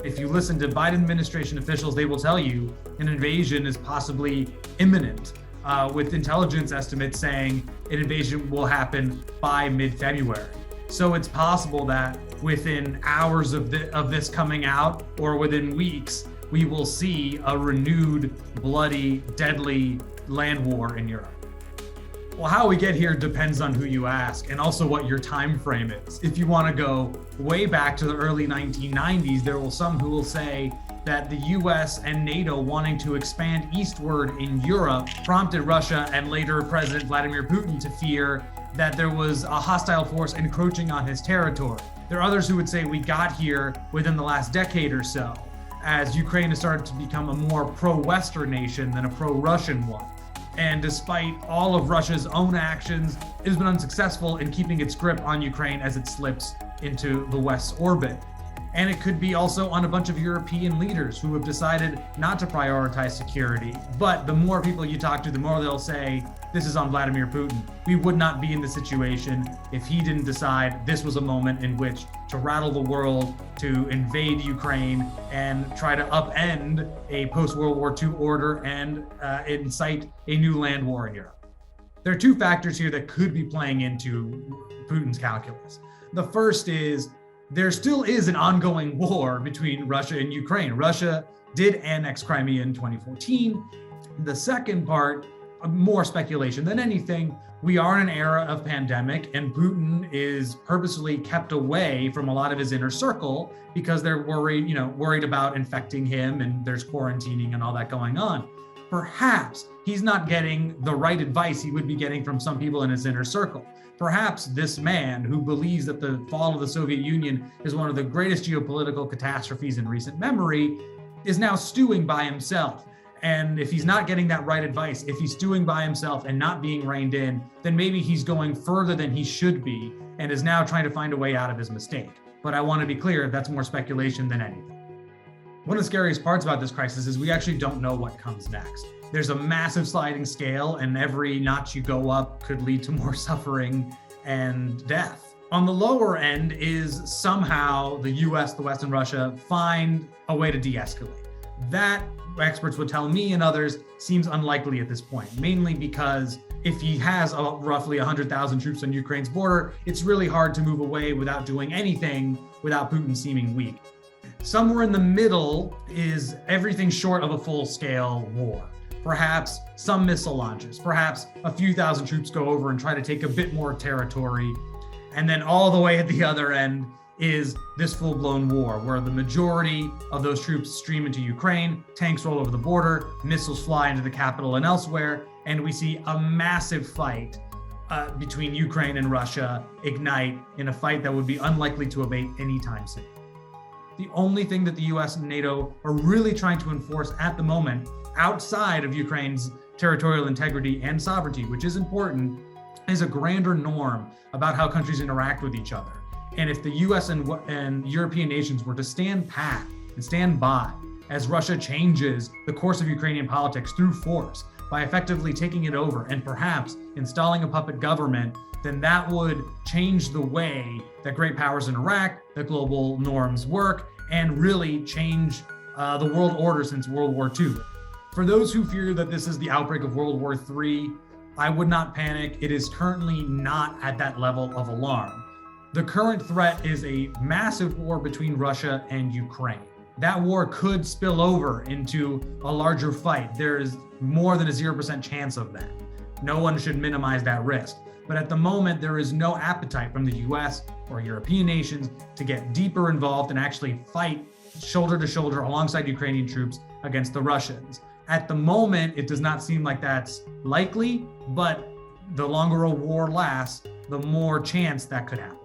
If you listen to Biden administration officials, they will tell you an invasion is possibly imminent, with intelligence estimates saying an invasion will happen by mid-February. So it's possible that within hours of this coming out, or within weeks, we will see a renewed, bloody, deadly land war in Europe. Well, how we get here depends on who you ask, and also what your time frame is. If you want to go way back to the early 1990s, there will some who will say that the US and NATO wanting to expand eastward in Europe prompted Russia and later President Vladimir Putin to fear that there was a hostile force encroaching on his territory. There are others who would say we got here within the last decade or so, as Ukraine has started to become a more pro-Western nation than a pro-Russian one. And despite all of Russia's own actions, it has been unsuccessful in keeping its grip on Ukraine as it slips into the West's orbit. And it could be also on a bunch of European leaders who have decided not to prioritize security. But the more people you talk to, the more they'll say, this is on Vladimir Putin. We would not be in this situation if he didn't decide this was a moment in which to rattle the world, to invade Ukraine, and try to upend a post-World War II order and incite a new land war in Europe. There are two factors here that could be playing into Putin's calculus. The first is there still is an ongoing war between Russia and Ukraine. Russia did annex Crimea in 2014. The second part, more speculation than anything, we are in an era of pandemic, and Putin is purposely kept away from a lot of his inner circle because they're worried about infecting him, and there's quarantining and all that going on. Perhaps he's not getting the right advice he would be getting from some people in his inner circle. Perhaps this man, who believes that the fall of the Soviet Union is one of the greatest geopolitical catastrophes in recent memory, is now stewing by himself. And if he's not getting that right advice, if he's stewing by himself and not being reined in, then maybe he's going further than he should be and is now trying to find a way out of his mistake. But I want to be clear, that's more speculation than anything. One of the scariest parts about this crisis is we actually don't know what comes next. There's a massive sliding scale, and every notch you go up could lead to more suffering and death. On the lower end is somehow the US, the West, and Russia find a way to de-escalate. That, experts would tell me and others, seems unlikely at this point, mainly because if he has roughly 100,000 troops on Ukraine's border, it's really hard to move away without doing anything without Putin seeming weak. Somewhere in the middle is everything short of a full-scale war. Perhaps some missile launches, perhaps a few thousand troops go over and try to take a bit more territory. And then all the way at the other end is this full-blown war where the majority of those troops stream into Ukraine, tanks roll over the border, missiles fly into the capital and elsewhere, and we see a massive fight between Ukraine and Russia ignite in a fight that would be unlikely to abate anytime soon. The only thing that the US and NATO are really trying to enforce at the moment, outside of Ukraine's territorial integrity and sovereignty, which is important, is a grander norm about how countries interact with each other. And if the US and European nations were to stand pat and stand by as Russia changes the course of Ukrainian politics through force by effectively taking it over and perhaps installing a puppet government, then that would change the way that great powers interact, that global norms work, and really change the world order since World War II. For those who fear that this is the outbreak of World War III, I would not panic. It is currently not at that level of alarm. The current threat is a massive war between Russia and Ukraine. That war could spill over into a larger fight. There is more than a 0% chance of that. No one should minimize that risk. But at the moment, there is no appetite from the US or European nations to get deeper involved and actually fight shoulder to shoulder alongside Ukrainian troops against the Russians. At the moment, it does not seem like that's likely, but the longer a war lasts, the more chance that could happen.